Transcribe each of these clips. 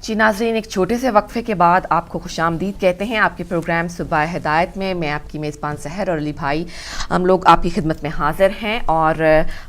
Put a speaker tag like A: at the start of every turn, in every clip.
A: جی ناظرین، ایک چھوٹے سے وقفے کے بعد آپ کو خوش آمدید کہتے ہیں آپ کے پروگرام صبح ہدایت میں. میں آپ کی میزبان سحر اور علی بھائی ہم لوگ آپ کی خدمت میں حاضر ہیں. اور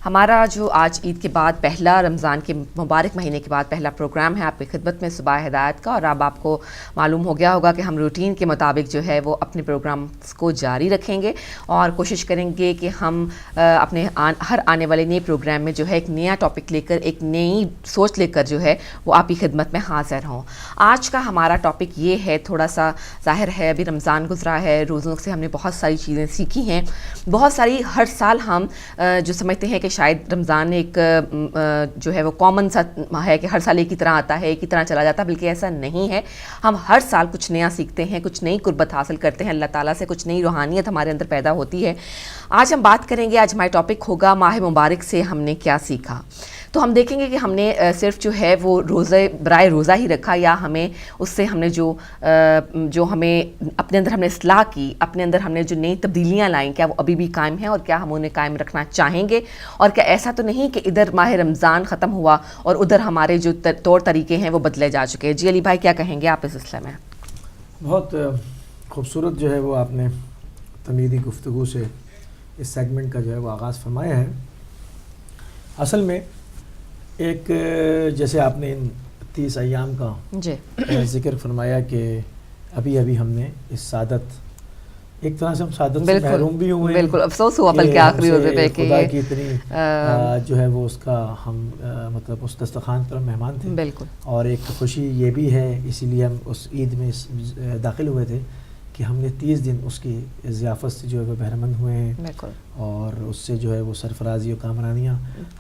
A: ہمارا جو آج عید کے بعد پہلا رمضان کے مبارک مہینے کے بعد پہلا پروگرام ہے آپ کی خدمت میں صبح ہدایت کا. اور اب آپ کو معلوم ہو گیا ہوگا کہ ہم روٹین کے مطابق جو ہے وہ اپنے پروگرامز کو جاری رکھیں گے اور کوشش کریں گے کہ ہم اپنے ہر آنے والے نئے پروگرام میں جو ہے ایک نیا ٹاپک لے کر، ایک نئی سوچ لے کر جو ہے وہ آپ کی خدمت میں حاضر ہوں. آج کا ہمارا ٹاپک یہ ہے، تھوڑا سا ظاہر ہے ابھی رمضان گزرا ہے، روزوں سے ہم نے بہت ساری چیزیں سیکھی ہیں، بہت ساری. ہر سال ہم جو سمجھتے ہیں کہ شاید رمضان ایک جو ہے وہ کامن سا ہے کہ ہر سال ایک ہی طرح آتا ہے، ایک ہی طرح چلا جاتا ہے، بلکہ ایسا نہیں ہے. ہم ہر سال کچھ نیا سیکھتے ہیں، کچھ نئی قربت حاصل کرتے ہیں اللہ تعالیٰ سے، کچھ نئی روحانیت ہمارے اندر پیدا ہوتی ہے. آج ہم بات کریں گے، آج ہمارا ٹاپک ہوگا ماہ مبارک سے ہم نے کیا سیکھا. تو ہم دیکھیں گے کہ ہم نے صرف جو ہے وہ روزے برائے روزہ ہی رکھا، یا ہمیں اس سے ہم نے جو ہمیں اپنے اندر ہم نے اصلاح کی، اپنے اندر ہم نے جو نئی تبدیلیاں لائیں، کیا وہ ابھی بھی قائم ہیں اور کیا ہم انہیں قائم رکھنا چاہیں گے. اور کیا ایسا تو نہیں کہ ادھر ماہ رمضان ختم ہوا اور ادھر ہمارے جو طور طریقے ہیں وہ بدلے جا چکے ہیں. جی علی بھائی کیا کہیں گے آپ اس سلسلے میں؟
B: بہت خوبصورت جو ہے وہ آپ نے تمیدی گفتگو سے اس سیگمنٹ کا جو ہے وہ آغاز فرمایا ہے. اصل میں ایک جیسے آپ نے ان 30 ایام کا
A: جی
B: ذکر فرمایا کہ ابھی ہم نے اس سعادت، ایک طرح سے ہم سعادت سے محروم بھی ہوئے ہیں.
A: بالکل افسوس ہوا بلکہ آخری روزے پہ کہ
B: خدا کی اتنی جو ہے وہ اس کا ہم مطلب اس دسترخوان پر ہمہمان تھے.
A: بالکل. اور
B: ایک خوشی یہ بھی ہے، اسی لیے ہم اس عید میں داخل ہوئے تھے کہ ہم نے 30 دن اس کی ضیافت سے جو ہے وہ بہرمند ہوئے ہیں.
A: بالکل.
B: اور اس سے جو ہے وہ سرفرازی و کامرانیاں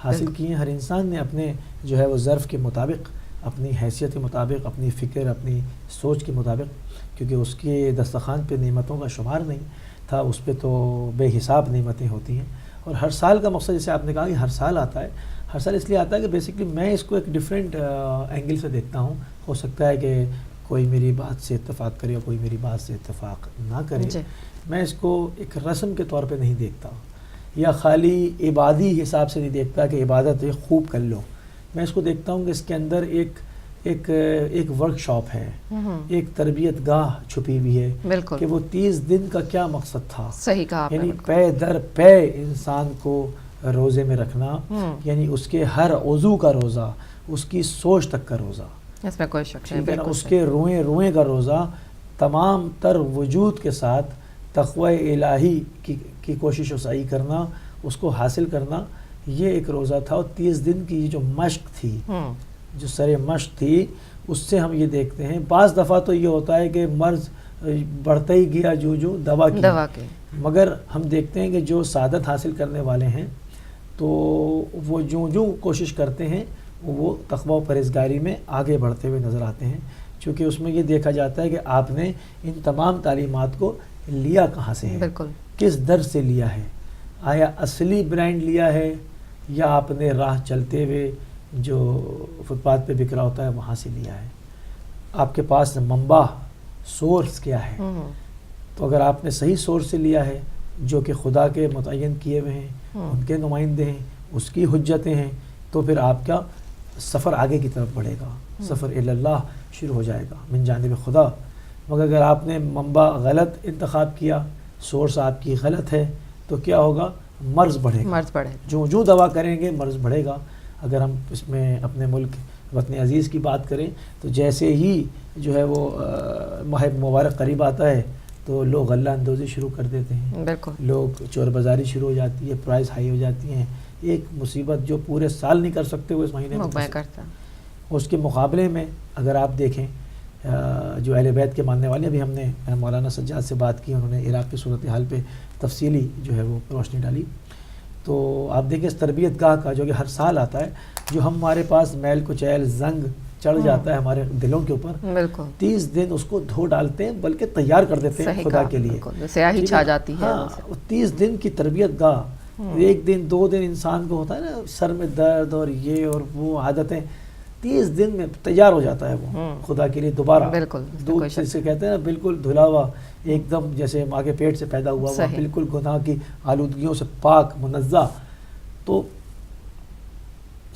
B: حاصل کی ہیں. ہر انسان نے اپنے جو ہے وہ ظرف کے مطابق، اپنی حیثیت کے مطابق، اپنی فکر، اپنی سوچ کے مطابق، کیونکہ اس کے دسترخوان پہ نعمتوں کا شمار نہیں تھا، اس پہ تو بے حساب نعمتیں ہوتی ہیں. اور ہر سال کا مقصد جیسے آپ نے کہا کہ ہر سال آتا ہے، ہر سال اس لیے آتا ہے کہ بیسکلی میں اس کو ایک ڈیفرنٹ اینگل سے دیکھتا ہوں. ہو سکتا ہے کہ کوئی میری بات سے اتفاق کرے اور کوئی میری بات سے اتفاق نہ کرے. میں اس کو ایک رسم کے طور پہ نہیں دیکھتا، یا خالی عبادی حساب سے نہیں دیکھتا کہ عبادت خوب کر لو. میں اس کو دیکھتا ہوں کہ اس کے اندر ایک ورک شاپ ہے، ایک تربیت گاہ چھپی ہوئی ہے کہ وہ 30 دن کا کیا مقصد تھا.
A: صحیح کہا.
B: یعنی پے در پے انسان کو روزے میں رکھنا، یعنی اس کے ہر عضو کا روزہ، اس کی سوچ تک کا روزہ،
A: اس میں کوئی شک نہیں،
B: اس کے روئیں روئیں کا روزہ، تمام تر وجود کے ساتھ تقوی الہی کی کوشش و سعی کرنا، اس کو حاصل کرنا، یہ ایک روزہ تھا. اور 30 دن کی جو مشق تھی، جو سر مشق تھی، اس سے ہم یہ دیکھتے ہیں بعض دفعہ تو یہ ہوتا ہے کہ مرض بڑھتا ہی گیا جو دوا کی. مگر ہم دیکھتے ہیں کہ جو سعادت حاصل کرنے والے ہیں تو وہ جو کوشش کرتے ہیں وہ تقوی و پرہیزگاری میں آگے بڑھتے ہوئے نظر آتے ہیں. چونکہ اس میں یہ دیکھا جاتا ہے کہ آپ نے ان تمام تعلیمات کو لیا کہاں سے ہے، کس در سے لیا ہے. آیا اصلی برانڈ لیا ہے، یا آپ نے راہ چلتے ہوئے جو فٹ پاتھ پہ بکھرا ہوتا ہے وہاں سے لیا ہے. آپ کے پاس منبع سورس کیا ہے. تو اگر آپ نے صحیح سورس سے لیا ہے جو کہ خدا کے متعین کیے ہوئے ہیں، ان کے نمائندے ہیں، اس کی حجتیں ہیں، تو پھر آپ کا سفر آگے کی طرف بڑھے گا، سفر اللہ شروع ہو جائے گا من جانب خدا. مگر اگر آپ نے منبع غلط انتخاب کیا، سورس آپ کی غلط ہے، تو کیا ہوگا؟ مرض بڑھے گا. جو دوا کریں گے مرض بڑھے گا. اگر ہم اس میں اپنے ملک وطن عزیز کی بات کریں تو جیسے ہی جو ہے وہ ماہ مبارک قریب آتا ہے تو لوگ غلہ اندوزی شروع کر دیتے ہیں. لوگ چور بازاری شروع ہو جاتی ہے، پرائز ہائی ہو جاتی ہیں. ایک مصیبت جو پورے سال نہیں کر سکتے وہ اس مہینے میں کرتا. اس کے مقابلے میں اگر آپ دیکھیں جو اہل بیت کے ماننے والے، ابھی ہم نے مولانا سجاد سے بات کی، انہوں نے عراق کی صورتحال پہ تفصیلی جو ہے وہ روشنی ڈالی. تو آپ دیکھیں اس تربیت گاہ کا جو کہ ہر سال آتا ہے، جو ہمارے پاس میل کچیل زنگ چڑھ جاتا ہے ہمارے دلوں کے اوپر، 30 دن اس کو دھو ڈالتے ہیں، بلکہ تیار کر دیتے ہیں خدا کے لیے.
A: سیاہی چھا جاتی ہے.
B: 30 دن کی تربیت گاہ، ایک دن 2 دن انسان کو ہوتا ہے نا سر میں درد اور یہ اور وہ عادتیں، 30 دن میں تیار ہو جاتا ہے وہ خدا کے لیے دوبارہ. دودھ سے کہتے ہیں نا بالکل دھلا ہوا، ایک دم جیسے ماں کے پیٹ سے پیدا ہوا ہوا، بالکل گناہ کی آلودگیوں سے پاک منزہ. تو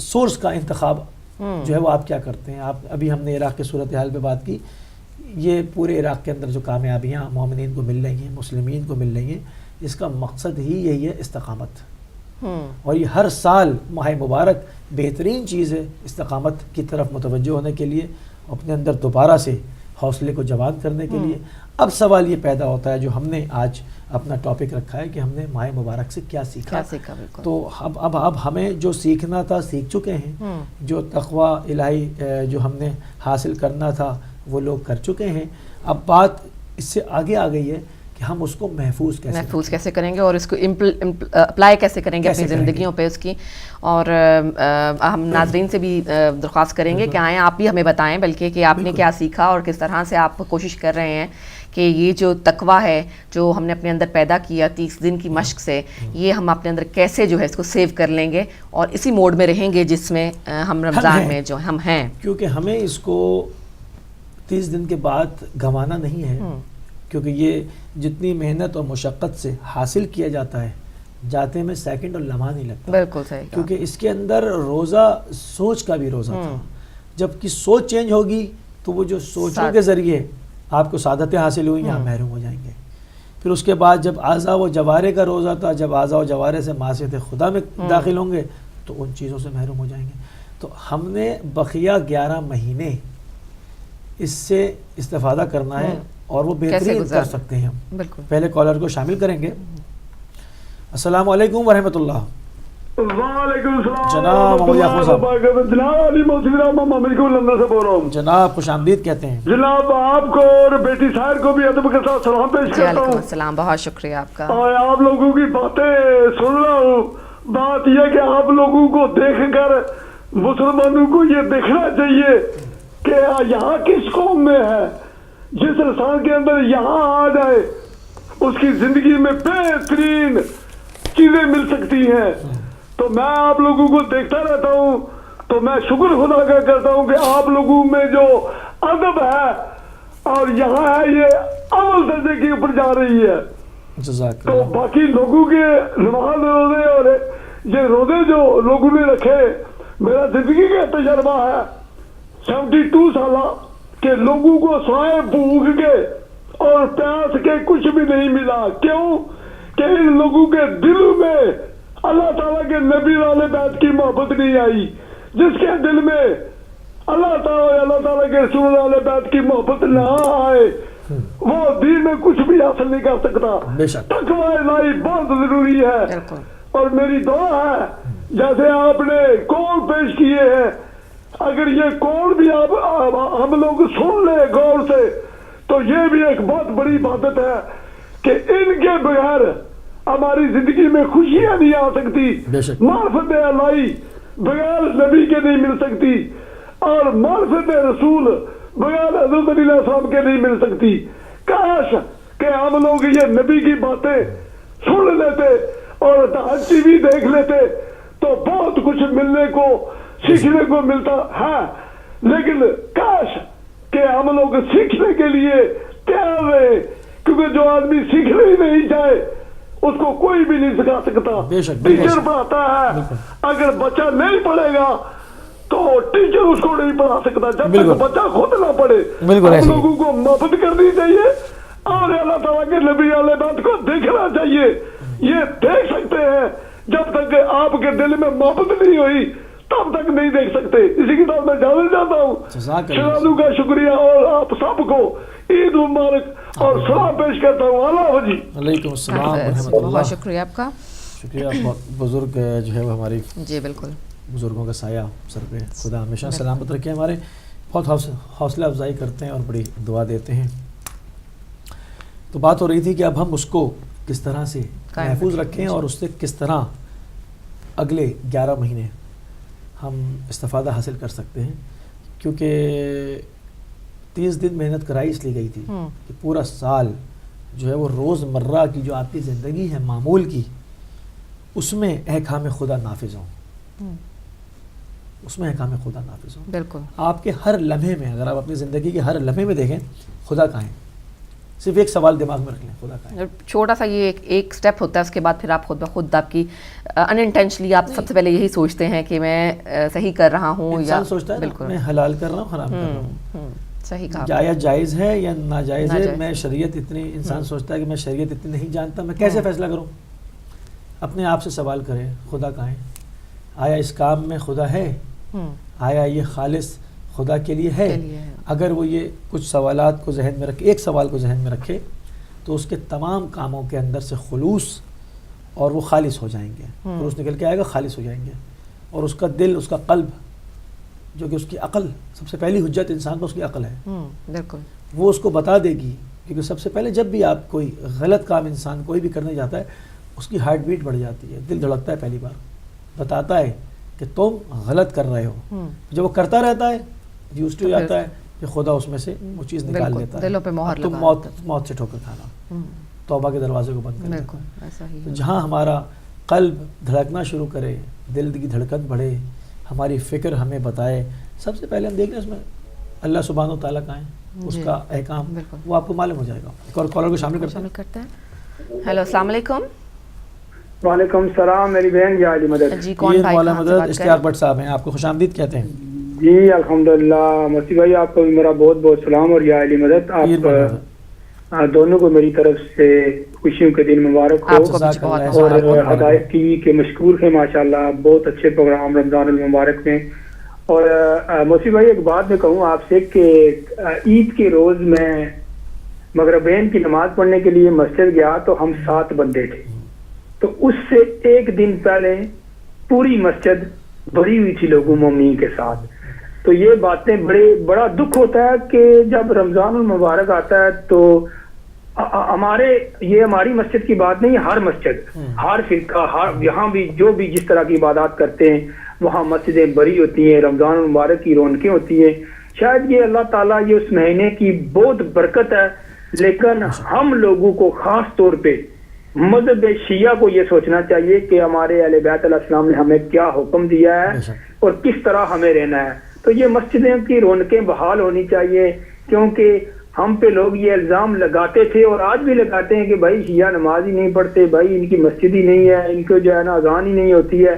B: سورس کا انتخاب جو ہے وہ آپ کیا کرتے ہیں. آپ ابھی ہم نے عراق کی صورتحال پہ بات کی. یہ پورے عراق کے اندر جو کامیابیاں مومنین کو مل رہی ہیں, مسلمین کو مل رہی ہیں, اس کا مقصد ہی یہی ہے استقامت. اور یہ ہر سال ماہ مبارک بہترین چیز ہے استقامت کی طرف متوجہ ہونے کے لیے, اپنے اندر دوبارہ سے حوصلے کو جوان کرنے کے لیے. اب سوال یہ پیدا ہوتا ہے جو ہم نے آج اپنا ٹاپک رکھا ہے کہ ہم نے ماہ مبارک سے کیا سیکھا. تو اب ہمیں جو سیکھنا تھا سیکھ چکے ہیں, جو تقوی الہی جو ہم نے حاصل کرنا تھا وہ لوگ کر چکے ہیں. اب بات اس سے آگے آ گئی ہے کہ ہم اس کو محفوظ
A: کیسے کریں گے اور اس کو اپلائی کیسے کریں گے اپنی زندگیوں پہ اس کی. اور ہم ناظرین سے بھی درخواست کریں گے کہ آئیں آپ بھی ہمیں بتائیں بلکہ کہ آپ نے کیا سیکھا اور کس طرح سے آپ کوشش کر رہے ہیں کہ یہ جو تقوی ہے جو ہم نے اپنے اندر پیدا کیا 30 دن کی مشق سے, یہ ہم اپنے اندر کیسے جو ہے اس کو سیو کر لیں گے اور اسی موڈ میں رہیں گے جس میں ہم رمضان میں جو ہم ہیں.
B: کیونکہ ہمیں اس کو 30 دن کے بعد گنوانا نہیں ہے, کیونکہ یہ جتنی محنت اور مشقت سے حاصل کیا جاتا ہے جاتے میں سیکنڈ اور لمحہ نہیں لگتا.
A: بالکل صحیح.
B: کیونکہ اس کے اندر روزہ سوچ کا بھی روزہ تھا. جب کی سوچ چینج ہوگی تو وہ جو سوچوں کے ذریعے آپ کو سعادتیں حاصل ہوئی ہیں, آپ محروم ہو جائیں گے. پھر اس کے بعد جب اعضاء و جوارے کا روزہ تھا, جب اعضاء و جوارے سے معصیت خدا میں داخل ہوں گے تو ان چیزوں سے محروم ہو جائیں گے. تو ہم نے بقیہ 11 مہینے اس سے استفادہ کرنا ہے اور وہ بہترین کر سکتے ہیں ہم. پہلے کالر کو شامل کریں گے. السلام علیکم ورحمۃ اللہ.
C: وعلیکم السلام
B: جناب محمد یعقوب صاحب.
C: جناب علی محسن محمد کو لندن سے بول رہا ہوں.
B: جناب خوش آمدید کہتے ہیں.
C: جناب آپ کو اور بیٹی سائر کو بھی ادب کے ساتھ سلام پیش کرتا ہوں.
A: السلام, بہت شکریہ آپ کا.
C: اور آپ لوگوں کی باتیں سن رہا ہوں. بات یہ کہ آپ لوگوں کو دیکھ کر مسلمانوں کو یہ دیکھنا چاہیے کہ یہاں کس قوم میں ہے. جس انسان کے اندر یہاں آ جائے اس کی زندگی میں بہترین چیزیں مل سکتی ہیں. تو میں آپ لوگوں کو دیکھتا رہتا ہوں تو میں شکر خدا کا کرتا ہوں کہ آپ لوگوں میں جو ادب ہے اور یہاں ہے یہ اول درجے کے اوپر جا رہی ہے. تو باقی لوگوں کے نماز روزے اور یہ روزے جو لوگوں نے رکھے, میرا زندگی کا تجربہ ہے 72 سالہ کہ لوگوں کو سوائے بھوک کے اور پیاس کے کچھ بھی نہیں ملا. کیوں کہ ان لوگوں کے دل میں اللہ تعالیٰ کے نبی والے بیت کی محبت نہیں آئی. جس کے دل میں اللہ تعالیٰ کے رسول والے بیت کی محبت نہ آئے وہ دین میں کچھ بھی حاصل نہیں کر سکتا. تقوی الہی بہت ضروری ہے. اور میری دعا ہے جیسے آپ نے قول پیش کیے ہیں, اگر یہ قول بھی ہم لوگ سن لیں غور سے تو یہ بھی ایک بہت بڑی عبادت ہے کہ ان کے بغیر ہماری زندگی میں خوشیاں نہیں آ سکتی. معرفت الہی بغیر نبی کے نہیں مل سکتی اور معرفت رسول بغیر حضرت علیہ السلام کے نہیں مل سکتی. کاش کہ ہم لوگ یہ نبی کی باتیں سن لیتے اور ٹی وی دیکھ لیتے تو بہت کچھ ملنے کو سیکھنے کو ملتا ہے. لیکن کاش کہ ہم لوگ سیکھنے کے لیے تیار رہے, کیونکہ جو آدمی سیکھنے ہی نہیں جائے اس کو کوئی بھی نہیں سکھا سکتا. ٹیچر پڑھاتا ہے, اگر بچہ نہیں پڑھے گا تو ٹیچر اس کو نہیں پڑھا سکتا جب تک بچہ خود نہ پڑھے. ہم لوگوں کو محبت کرنی چاہیے اور اللہ تعالیٰ کے نبی والے بات کو دیکھنا چاہیے. یہ دیکھ سکتے ہیں جب تک آپ کے دل میں محبت نہیں ہوئی تب تک نہیں دیکھ سکتے. اسی کے ساتھ میں جانا چاہتا ہوں. شہزادوں کا شکریہ اور آپ سب کو عید مبارک اور سلام پیش کرتا ہوں. اللہ جی.
B: علیکم السلام.
A: بہت شکریہ آپ کا.
B: شکریہ. بزرگ جو ہے وہ ہماری
A: جی بالکل
B: بزرگوں کا سایہ سر پہ خدا ہمیشہ سلامت رکھے. ہمارے بہت حوصلہ افزائی کرتے ہیں اور بڑی دعا دیتے ہیں. تو بات ہو رہی تھی کہ اب ہم اس کو کس طرح سے محفوظ رکھیں اور اس سے کس طرح اگلے 11 مہینے ہم استفادہ حاصل کر سکتے ہیں. کیونکہ 30 دن محنت کرائی اس لیے گئی تھی کہ پورا سال جو ہے وہ روز مرہ کی جو آپ کی زندگی ہے معمول کی اس میں احکام خدا نافذ ہوں. اس میں احکام خدا نافذ ہوں.
A: بالکل.
B: آپ کے ہر لمحے میں اگر آپ اپنی زندگی کے ہر لمحے میں دیکھیں خدا کہاں ہے. صرف ایک سوال دماغ میں رکھ لیں، خدا کا
A: چھوٹا سا یہ ایک سٹیپ ہوتا ہے، اس کے بعد پھر آپ خود بخود آپ کی انٹینشنلی آپ سب سے پہلے یہی سوچتے ہیں کہ میں صحیح کر رہا ہوں، یا
B: انسان سوچتا ہے
A: بالکل
B: میں حلال کر رہا ہوں حرام کر رہا ہوں،
A: صحیح کہا،
B: یا جائز ہے یا ناجائز ہے، میں شریعت اتنی، انسان سوچتا ہے کہ میں شریعت اتنی نہیں جانتا، میں کیسے فیصلہ کروں؟ اپنے آپ سے سوال کریں خدا کہاں ہے، آیا اس کام میں خدا ہے، آیا یہ خالص خدا کے لیے ہے؟ اگر وہ یہ کچھ سوالات کو ذہن میں رکھے، ایک سوال کو ذہن میں رکھے، تو اس کے تمام کاموں کے اندر سے خلوص اور وہ خالص ہو جائیں گے، خلوص نکل کے آئے گا، خالص ہو جائیں گے، اور اس کا دل، اس کا قلب، جو کہ اس کی عقل، سب سے پہلی حجت انسان کو اس کی عقل ہے،
A: بالکل
B: وہ اس کو بتا دے گی، کیونکہ سب سے پہلے جب بھی آپ کوئی غلط کام انسان کوئی بھی کرنے جاتا ہے، اس کی ہارٹ بیٹ بڑھ جاتی ہے، دل دھڑکتا ہے، پہلی بار بتاتا ہے کہ تم غلط کر رہے ہو، جب وہ کرتا رہتا ہے یوزڈ ہو جاتا ہے کہ خدا اس میں سے وہ چیز نکال لیتا ہے،
A: دلوں پہ مہر
B: تم موت سے ٹھوکر کھانا، توبہ کے دروازے کو بند کر دیتا ہے۔ تو جہاں ہمارا قلب دھڑکنا شروع کرے، دل کی دھڑکن بڑھے، ہماری فکر ہمیں بتائے، سب سے پہلے ہم دیکھ لیں اس میں اللہ سبحانہ و تعالیٰ کا ہے، اس کا احکام، وہ آپ کو معلوم ہو جائے گا۔ ایک اور کالر کو شامل کرتے ہیں۔
A: ہیلو، السلام علیکم۔
D: وعلیکم السلام، میری بہن یا علی مدد
A: جی، کون بھائی؟
B: مولانا مدد اشتیاق بٹ صاحب ہیں، آپ کو خوش آمدید کہتے ہیں۔
D: جی الحمدللہ، مسیح بھائی آپ کو بھی میرا بہت بہت سلام، اور یا علی مدد آپ دونوں کو میری طرف سے خوشیوں کے دن مبارک ہو، اور ہدایت ٹی وی کے مشکور ہیں ماشاءاللہ، بہت اچھے پروگرام رمضان المبارک میں۔ اور مسیح بھائی ایک بات میں کہوں آپ سے کہ عید کے روز میں مغربین کی نماز پڑھنے کے لیے مسجد گیا تو ہم 7 بندے تھے، تو اس سے ایک دن پہلے پوری مسجد بھری ہوئی تھی لوگوں مومنین کے ساتھ۔ تو یہ باتیں بڑا دکھ ہوتا ہے کہ جب رمضان المبارک آتا ہے تو ہماری مسجد کی بات نہیں، ہر مسجد، ہر فرقہ، یہاں بھی جو بھی جس طرح کی عبادات کرتے ہیں وہاں مسجدیں بھری ہوتی ہیں، رمضان المبارک کی رونقیں ہوتی ہیں۔ شاید یہ اللہ تعالیٰ یہ اس مہینے کی بہت برکت ہے، لیکن ہم لوگوں کو خاص طور پہ مذہب شیعہ کو یہ سوچنا چاہیے کہ ہمارے اہل بیت علیہ السلام نے ہمیں کیا حکم دیا ہے اور کس طرح ہمیں رہنا ہے۔ تو یہ مسجدیں کی رونقیں بحال ہونی چاہیے، کیونکہ ہم پہ لوگ یہ الزام لگاتے تھے اور آج بھی لگاتے ہیں کہ بھائی شیعہ نماز ہی نہیں پڑھتے، بھائی ان کی مسجد ہی نہیں ہے، ان کو جو ہے نا اذان ہی نہیں ہوتی ہے۔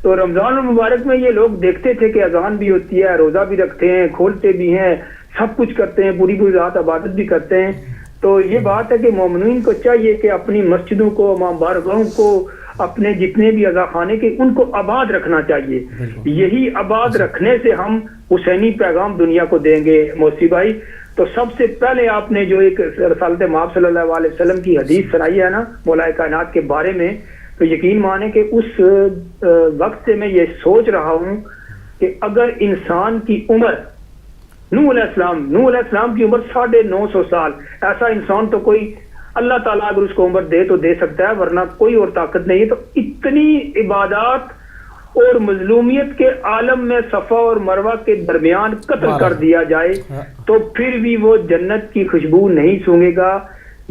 D: تو رمضان المبارک میں یہ لوگ دیکھتے تھے کہ اذان بھی ہوتی ہے، روزہ بھی رکھتے ہیں، کھولتے بھی ہیں، سب کچھ کرتے ہیں، پوری رات عبادت بھی کرتے ہیں۔ تو یہ بات ہے کہ مومنین کو چاہیے کہ اپنی مسجدوں کو، بارگاہوں کو، اپنے جتنے بھی عزا خانے کے ان کو آباد رکھنا چاہیے۔ یہی آباد رکھنے سے ہم حسینی پیغام دنیا کو دیں گے موسی بھائی۔ تو سب سے پہلے آپ نے جو ایک رسالت مآب صلی اللہ علیہ وسلم کی حدیث سنائی ہے نا مولا کائنات کے بارے میں، تو یقین مانے کہ اس وقت سے میں یہ سوچ رہا ہوں کہ اگر انسان کی عمر نوح علیہ السلام کی عمر 950 سال، ایسا انسان تو کوئی اللہ تعالیٰ اگر اس کو عمر دے تو دے سکتا ہے، ورنہ کوئی اور طاقت نہیں ہے۔ تو اتنی عبادات اور مظلومیت کے عالم میں صفا اور مروہ کے درمیان قتل کر دیا جائے تو پھر بھی وہ جنت کی خوشبو نہیں سونگے گا۔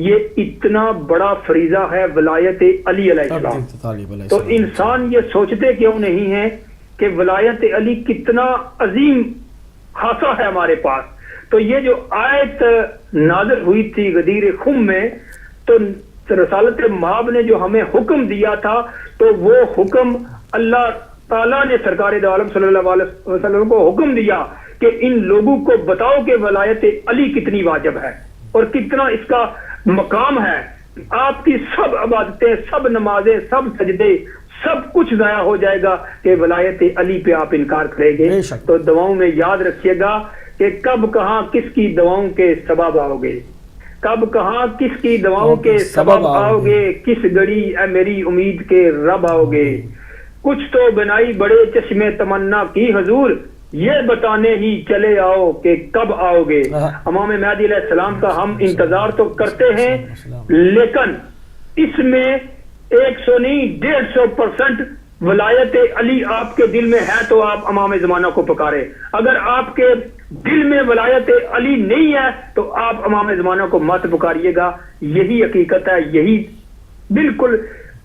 D: یہ اتنا بڑا فریضہ ہے ولایت علی علیہ السلام۔ تو انسان یہ سوچتے کیوں نہیں ہے کہ ولایت علی کتنا عظیم خاصہ ہے ہمارے پاس۔ تو یہ جو آیت نازل ہوئی تھی غدیر خم میں، تو رسالت مآب نے جو ہمیں حکم دیا تھا تو وہ حکم اللہ تعالیٰ نے سرکار دو عالم صلی اللہ علیہ وسلم کو حکم دیا کہ ان لوگوں کو بتاؤ کہ ولایت علی کتنی واجب ہے اور کتنا اس کا مقام ہے۔ آپ کی سب عبادتیں، سب نمازیں، سب سجدے، سب کچھ ضائع ہو جائے گا کہ ولایت علی پہ آپ انکار کریں گے۔ تو دعاؤں میں یاد رکھیے گا کہ کب کہاں کس کی دعاؤں کے سبب آؤ گے، کب کہاں کس کی دعاؤں کے سبب آؤ گے، کس گھڑی اے میری امید کے رب آؤ گے۔ کچھ تو بنائی بڑے چشمے تمنا کی حضور، یہ بتانے ہی چلے آؤ کہ کب آؤ گے۔ امام مہدی علیہ السلام کا ہم انتظار تو کرتے ہیں، لیکن اس میں 100 نہیں 150% ولایت علی آپ کے دل میں ہے تو آپ امام زمانہ کو پکارے۔ اگر آپ کے دل میں ولایت علی نہیں ہے تو آپ امام زمانہ کو مت پکاریے گا۔ یہی حقیقت ہے، یہی بالکل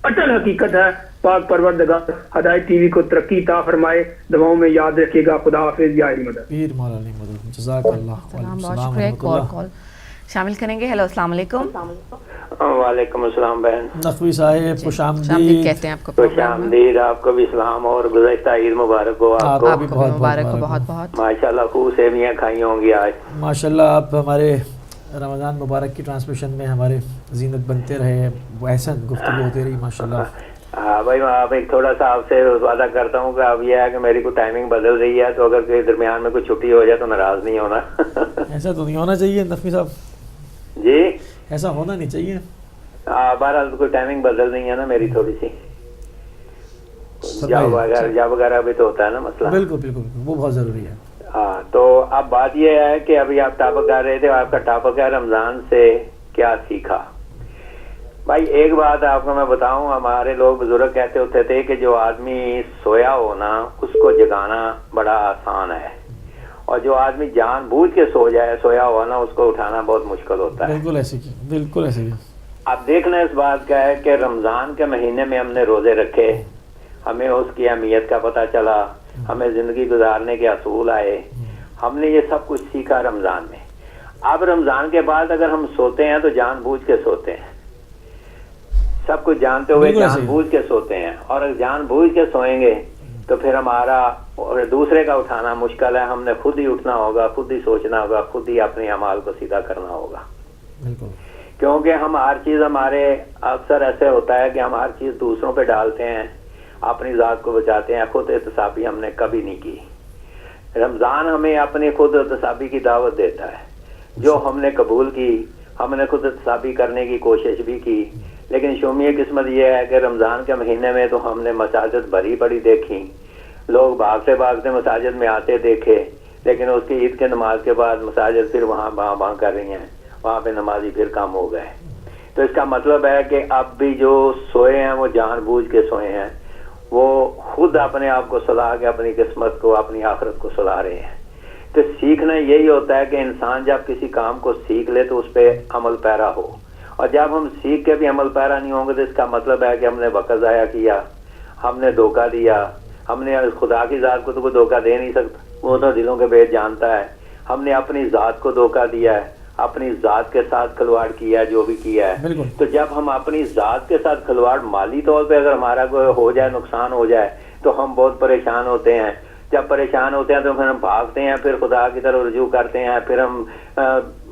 D: اٹل حقیقت ہے۔ پاک پروردگار ہدایت ٹی وی کو ترقی عطا فرمائے، دعاؤں میں یاد رکھیے گا۔ خدا حافظ، یا علی مدد۔
B: پیر مولا علی مدد، جزاک اللہ۔
A: بہت شکریہ۔ کال شامل کریں گے. ہیلو السلام علیکم.
E: وعلیکم السلام بہن.
B: نقوی صاحب خوش
A: آمدید
B: آمدید.
A: کہتے ہیں آپ کو
E: خوش
A: پروگرام میں.
E: آمدید. آپ کو بھی سلام اور گزشتہ عید مبارک ہو. آپ کو
B: آپ بھی
A: آپ کو
B: بہت
A: بھی مبارک ہو
B: بہت
A: بہت بہت.
E: ماشاءاللہ خوب سیویاں کھائی ہوں گی آج.
B: ماشاءاللہ آپ ہمارے رمضان مبارک کی ٹرانسمیشن میں ہمارے زینت بنتے رہے, وہ احسن گفتگو ہوتی رہی ماشاءاللہ.
E: ہاں بھائی میں آپ ایک تھوڑا سا آپ سے وعدہ کرتا ہوں کہ اب یہ ہے کہ میری کو ٹائمنگ بدل رہی ہے, تو اگر کوئی درمیان میں کوئی چھٹی ہو جائے تو ناراض نہیں ہونا.
B: ایسا تو نہیں ہونا چاہیے نقوی صاحب,
E: جی
B: ایسا ہونا نہیں چاہیے.
E: بہرحال کوئی ٹائمنگ بدل رہی ہے نا میری تھوڑی سی,
B: فرمائیے.
E: جاب وغیرہ بھی تو ہوتا ہے نا مسئلہ.
B: بالکل بالکل وہ بہت ضروری ہے.
E: ہاں تو اب بات یہ ہے کہ ابھی آپ ٹاپک کر رہے تھے, آپ کا ٹاپک ہے رمضان سے کیا سیکھا. بھائی ایک بات آپ کو میں بتاؤں, ہمارے لوگ بزرگ کہتے ہوتے تھے کہ جو آدمی سویا ہو نا اس کو جگانا بڑا آسان ہے, اور جو آدمی جان بوجھ کے سو جائے سویا ہوا نا اس کو اٹھانا بہت مشکل ہوتا ہے.
B: بالکل ایسے کی, بالکل ایسے کی.
E: اب دیکھنا اس بات کا ہے کہ رمضان کے مہینے میں ہم نے روزے رکھے, ہمیں اس کی اہمیت کا پتہ چلا, ہمیں زندگی گزارنے کے اصول آئے, ہم نے یہ سب کچھ سیکھا رمضان میں. اب رمضان کے بعد اگر ہم سوتے ہیں تو جان بوجھ کے سوتے ہیں, سب کچھ جانتے ہوئے جان بوجھ کے سوتے ہیں, اور اگر جان بوجھ کے سوئیں گے تو پھر ہمارا دوسرے کا اٹھانا مشکل ہے. ہم نے خود ہی اٹھنا ہوگا, خود ہی سوچنا ہوگا, خود ہی اپنے اعمال کو سیدھا کرنا ہوگا.
B: بالکل.
E: کیونکہ ہم ہر چیز ہمارے اکثر ایسے ہوتا ہے کہ ہم ہر چیز دوسروں پہ ڈالتے ہیں, اپنی ذات کو بچاتے ہیں. خود احتسابی ہم نے کبھی نہیں کی. رمضان ہمیں اپنی خود احتسابی کی دعوت دیتا ہے, جو ہم نے قبول کی. ہم نے خود احتسابی کرنے کی کوشش بھی کی, لیکن شومی قسمت یہ ہے کہ رمضان کے مہینے میں تو ہم نے مساجد بھری پڑی دیکھی, لوگ بھاگتے بھاگتے مساجد میں آتے دیکھے, لیکن اس کی عید کے نماز کے بعد مساجد پھر وہاں باں کر رہی ہیں, وہاں پہ نمازی پھر کم ہو گئے. تو اس کا مطلب ہے کہ اب بھی جو سوئے ہیں وہ جان بوجھ کے سوئے ہیں, وہ خود اپنے آپ کو سلا کے اپنی قسمت کو, اپنی آخرت کو سلا رہے ہیں. تو سیکھنا یہی ہوتا ہے کہ انسان جب کسی کام کو سیکھ لے تو اس پہ عمل پیرا ہو, اور جب ہم سیکھ کے بھی عمل پیرا نہیں ہوں گے تو اس کا مطلب ہے کہ ہم نے وقت ضائع کیا, ہم نے دھوکہ دیا. ہم نے خدا کی ذات کو تو کوئی دھوکہ دے نہیں سکتا, وہ تو دلوں کے بھید جانتا ہے. ہم نے اپنی ذات کو دھوکہ دیا ہے, اپنی ذات کے ساتھ کھلواڑ کیا ہے, جو بھی کیا ہے. تو جب ہم اپنی ذات کے ساتھ کھلواڑ مالی طور پہ اگر ہمارا کوئی ہو جائے, نقصان ہو جائے, تو ہم بہت پریشان ہوتے ہیں. جب پریشان ہوتے ہیں تو پھر ہم بھاگتے ہیں, پھر خدا کی طرف رجوع کرتے ہیں, پھر ہم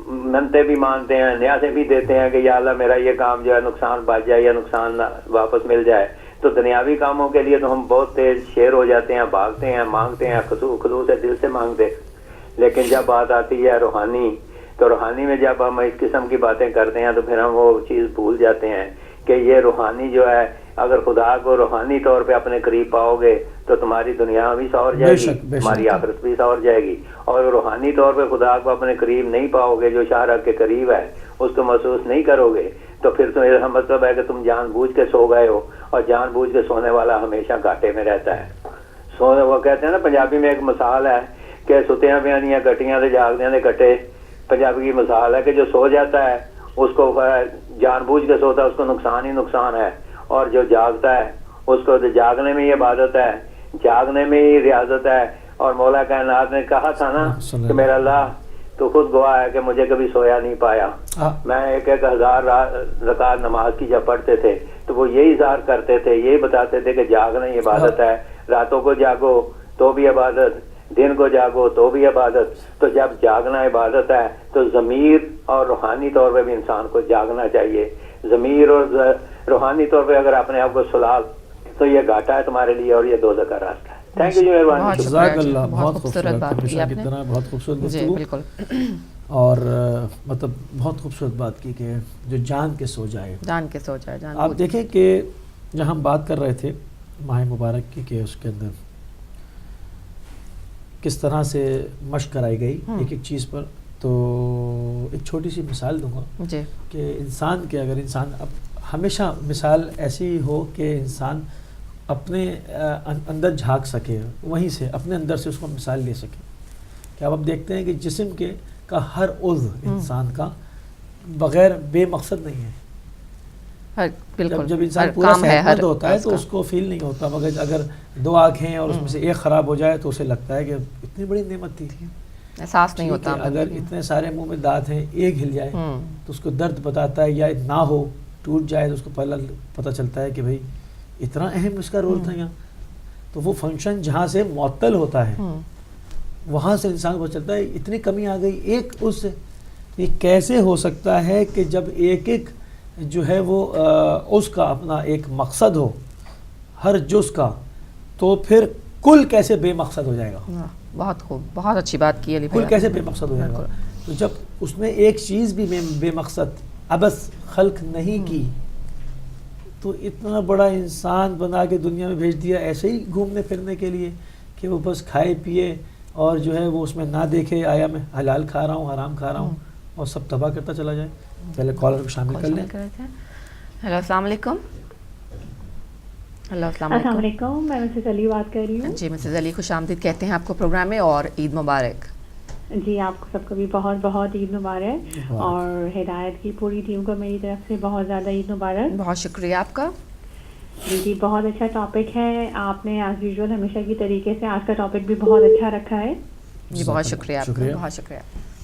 E: منتیں بھی مانتے ہیں, نیازیں بھی دیتے ہیں کہ یا اللہ میرا یہ کام جو ہے نقصان بچ جائے یا نقصان واپس مل جائے. تو دنیاوی کاموں کے لیے تو ہم بہت تیز شیر ہو جاتے ہیں, بھاگتے ہیں, مانگتے ہیں, خلوص سے دل سے مانگتے. لیکن جب بات آتی ہے روحانی, تو روحانی میں جب ہم اس قسم کی باتیں کرتے ہیں تو پھر ہم وہ چیز بھول جاتے ہیں کہ یہ روحانی جو ہے, اگر خدا کو روحانی طور پہ اپنے قریب پاؤ گے تو تمہاری دنیا بھی سنور جائے گی, تمہاری آخرت بھی سنور جائے گی. اور روحانی طور پہ خدا کو اپنے قریب نہیں پاؤ گے, جو شارع کے قریب ہے اس کو محسوس نہیں کرو گے, تو پھر تو یہ مطلب ہے کہ تم جان بوجھ کے سو گئے ہو, اور جان بوجھ کے سونے والا ہمیشہ گھاٹے میں رہتا ہے. وہ کہتے ہیں نا پنجابی میں ایک مثال ہے کہ ستیاں پیاں گٹیاں تے جاگدیاں دے کٹے. پنجابی کی مثال ہے کہ جو سو جاتا ہے اس کو جان بوجھ کے سوتا ہے, اس کو نقصان ہی نقصان ہے, اور جو جاگتا ہے اس کو جاگنے میں یہ عبادت ہے, جاگنے میں ہی ریاضت ہے. اور مولا کائنات نے کہا تھا نا کہ میرا اللہ تو خود گواہ ہے کہ مجھے کبھی سویا نہیں پایا. میں 1000 رکعت نماز کی جب پڑھتے تھے تو وہ یہی اظہار کرتے تھے, یہی بتاتے تھے کہ جاگنا ہی عبادت ہے. راتوں کو جاگو تو بھی عبادت, دن کو جاگو تو بھی عبادت. تو جب جاگنا عبادت ہے تو ضمیر اور روحانی طور پہ بھی انسان کو جاگنا چاہیے. ضمیر اور روحانی طور پہ اگر اپنے آپ کو سلا تو یہ گھاٹا ہے تمہارے لیے اور یہ دوزخ کا راستہ ہے. تھینک یو, مہربانی.
B: جزاک اللہ,
A: بہت خوبصورت بات کی آپ نے.
B: بہت خوبصورت
A: جی
B: گفتگو,
A: بالکل.
B: اور مطلب بہت خوبصورت بات کی کہ جو جان کے سو جائے,
A: جان کے سو جائے. جان
B: آپ دیکھیں کہ جب ہم بات کر رہے تھے ماہ مبارک کی کہ اس کے اندر کس طرح سے مشق کرائی گئی ایک ایک چیز پر, تو ایک چھوٹی سی مثال دوں گا
A: جی
B: کہ انسان کے اگر انسان اب ہمیشہ مثال ایسی ہو کہ انسان اپنے اندر جھانک سکے, وہیں سے اپنے اندر سے اس کو مثال لے سکے. کہ اب دیکھتے ہیں کہ جسم کے کا ہر عضو انسان کا بغیر بے مقصد نہیں ہے. جب انسان پورا صحت مند ہوتا ہے تو اس کو فیل نہیں ہوتا, مگر اگر 2 آنکھیں اور اس میں سے ایک خراب ہو جائے تو اسے لگتا ہے کہ اتنی بڑی نعمت تھی.
A: احساس نہیں
B: ٹھیک
A: ہوتا.
B: ہے، اگر اتنے سارے منہ میں دانت ہیں، ایک ہل جائے تو اس کو درد بتاتا ہے، یا نہ ہو ٹوٹ جائے تو اس کو پہلا پتہ چلتا ہے کہ بھئی اتنا اہم اس کا رول تھا یہاں. تو وہ فنکشن جہاں سے معطل ہوتا ہے وہاں سے انسان کو پتہ چلتا ہے اتنی کمی آ گئی ایک اس سے. یہ کیسے ہو سکتا ہے کہ جب ایک ایک جو ہے وہ اس کا اپنا ایک مقصد ہو ہر جز کا، تو پھر کل کیسے بے مقصد ہو جائے گا.
A: بہت خوب، بہت اچھی بات کی علی بھائی.
B: کل کیسے بے مقصد ہو جائے گا. تو جب اس نے ایک چیز بھی بے مقصد عبث خلق نہیں کی تو اتنا بڑا انسان بنا کے دنیا میں بھیج دیا ایسے ہی گھومنے پھرنے کے لیے کہ وہ بس کھائے پیے اور جو ہے وہ اس میں نہ دیکھے آیا میں حلال کھا رہا ہوں حرام کھا رہا ہوں اور سب تباہ کرتا چلا جائے. پہلے کالر کو شامل کر لیں.
A: ہیلو السلام علیکم. ہیلو
F: السلام علیکم، میں مسز علی بات کر رہی ہوں.
A: جی مسز علی، خوش آمدید کہتے ہیں آپ کو پروگرام میں، اور عید مبارک.
F: جی آپ کو سب کو بھی بہت بہت عید مبارک، اور ہدایت کی پوری ٹیم کو میری طرف سے بہت زیادہ عید مبارک.
A: بہت شکریہ آپ کا.
F: جی بہت اچھا ٹاپک ہے، آپ نے ایز یوزول ہمیشہ کی طریقے سے آج کا ٹاپک بھی بہت اچھا رکھا ہے.
A: جی بہت شکریہ آپ کا، بہت شکریہ.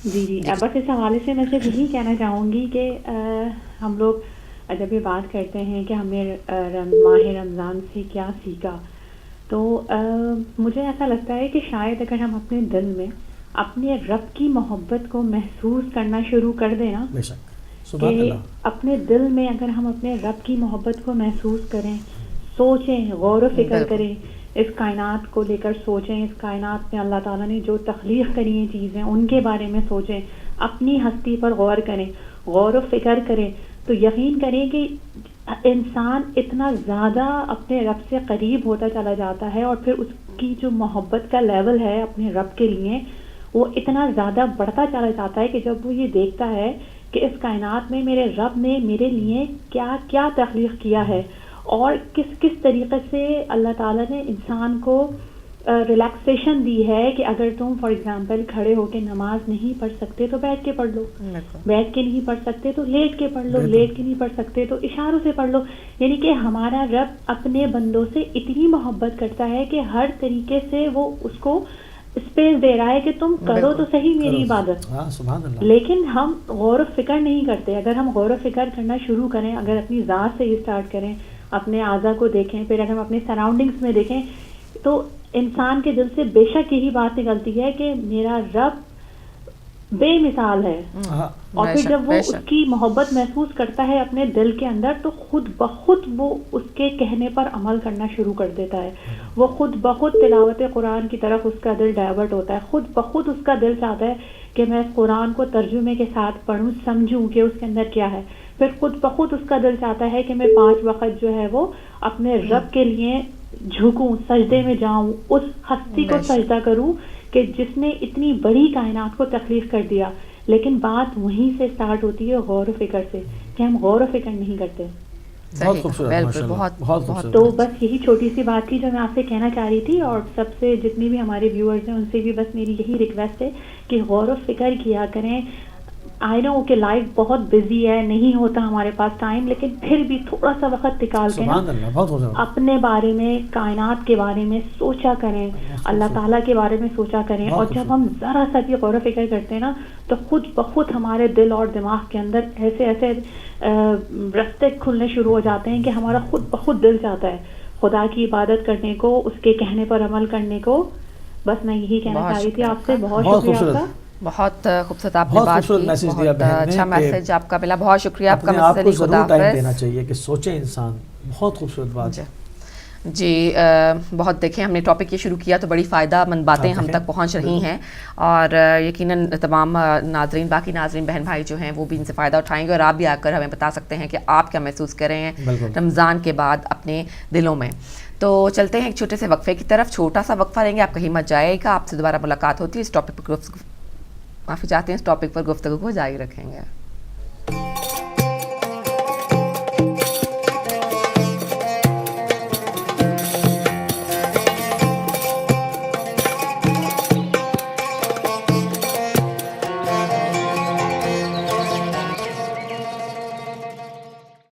F: جی بس اس حوالے سے میں صرف یہی کہنا چاہوں گی کہ ہم لوگ جب یہ بات کرتے ہیں کہ ہم نے ماہ رمضان سے کیا سیکھا، تو مجھے ایسا لگتا ہے کہ شاید اگر ہم اپنے دل میں اپنے رب کی محبت کو محسوس کرنا شروع کر دیں نا، کہ اپنے دل میں اگر ہم اپنے رب کی محبت کو محسوس کریں، سوچیں، غور و فکر کریں، اس کائنات کو لے کر سوچیں، اس کائنات میں اللہ تعالیٰ نے جو تخلیق کری ہیں چیزیں ان کے بارے میں سوچیں، اپنی ہستی پر غور کریں، غور و فکر کریں، تو یقین کریں کہ انسان اتنا زیادہ اپنے رب سے قریب ہوتا چلا جاتا ہے، اور پھر اس کی جو محبت کا لیول ہے اپنے رب کے لیے وہ اتنا زیادہ بڑھتا چلا جاتا ہے کہ جب وہ یہ دیکھتا ہے کہ اس کائنات میں میرے رب نے میرے لیے کیا کیا تخلیق کیا ہے، اور کس کس طریقے سے اللہ تعالیٰ نے انسان کو ریلیکسیشن دی ہے کہ اگر تم فار ایگزامپل کھڑے ہو کے نماز نہیں پڑھ سکتے تو بیٹھ کے پڑھ لو، بیٹھ کے نہیں پڑھ سکتے تو لیٹ کے پڑھ لو، لیٹ کے نہیں پڑھ سکتے تو اشاروں سے پڑھ لو. یعنی کہ ہمارا رب اپنے بندوں سے اتنی محبت کرتا ہے کہ ہر طریقے سے وہ اس کو اسپیس دے رہا ہے کہ تم کرو تو صحیح میری عبادت. لیکن ہم غور و فکر نہیں کرتے. اگر ہم غور و فکر کرنا شروع کریں، اگر اپنی ذات سے یہ اسٹارٹ کریں، اپنے اعضاء کو دیکھیں، پھر اگر ہم اپنے سراؤنڈنگز میں دیکھیں، تو انسان کے دل سے بے شک یہی بات نکلتی ہے کہ میرا رب بے مثال ہے. اور پھر جب وہ اس کی محبت محسوس کرتا ہے اپنے دل کے اندر، تو خود بخود وہ اس کے کہنے پر عمل کرنا شروع کر دیتا ہے. وہ خود بخود تلاوت قرآن کی طرف اس کا دل ڈائیورٹ ہوتا ہے. خود بخود اس کا دل چاہتا ہے کہ میں اس قرآن کو ترجمے کے ساتھ پڑھوں، سمجھوں کہ اس کے اندر کیا ہے. پھر خود بخود اس کا دل چاہتا ہے کہ میں 5 وقت جو ہے وہ اپنے رب کے لیے جھکوں، سجدے میں جاؤں، اس ہستی کو سجدہ کروں کہ جس نے اتنی بڑی کائنات کو تخلیق کر دیا. لیکن بات وہیں سے سٹارٹ ہوتی ہے غور و فکر سے، کہ ہم غور و فکر نہیں کرتے.
B: بہت خوبصورت.
F: تو بس یہی چھوٹی سی بات تھی جو میں آپ سے کہنا چاہ رہی تھی، اور سب سے جتنے بھی ہمارے ویورز ہیں ان سے بھی بس میری یہی ریکویسٹ ہے کہ غور و فکر کیا کریں. آئی نو کہ لائف بہت بزی ہے، نہیں ہوتا ہمارے پاس ٹائم، لیکن پھر بھی تھوڑا سا وقت نکال کے اپنے بارے میں، کائنات کے بارے میں سوچا کریں، اللہ تعالیٰ کے بارے میں سوچا کریں. اور جب ہم ذرا سا بھی غور و فکر کرتے ہیں نا، تو خود بخود ہمارے دل اور دماغ کے اندر ایسے ایسے رستے کھلنے شروع ہو جاتے ہیں کہ ہمارا خود بخود دل چاہتا ہے خدا کی عبادت کرنے کو، اس کے کہنے پر عمل کرنے کو. بس میں یہی کہنا چاہ رہی تھی آپ سے. بہت شکریہ آپ کا.
A: بہت خوبصورت آپ نے بات کی، بہت اچھا میسج آپ کا ملا. بہت شکریہ آپ کا.
B: آپ کو ضرور ٹائم دینا چاہیے کہ سوچیں انسان. بہت خوبصورت بات.
A: جی بہت دیکھیں ہم نے ٹاپک یہ شروع کیا تو بڑی فائدہ مند باتیں ہم تک پہنچ رہی ہیں، اور یقیناً تمام ناظرین، باقی ناظرین بہن بھائی جو ہیں وہ بھی ان سے فائدہ اٹھائیں گے، اور آپ بھی آ کر ہمیں بتا سکتے ہیں کہ آپ کیا محسوس کر رہے ہیں رمضان کے بعد اپنے دلوں میں. تو چلتے ہیں ایک چھوٹے سے وقفے کی طرف. چھوٹا سا وقفہ لیں گے، آپ کہیں مت جائے گا. آپ سے دوبارہ ملاقات ہوتی ہے. اس ٹاپک پر معافی چاہتے ہیں، اس ٹاپک پر گفتگو کو جاری رکھیں گے.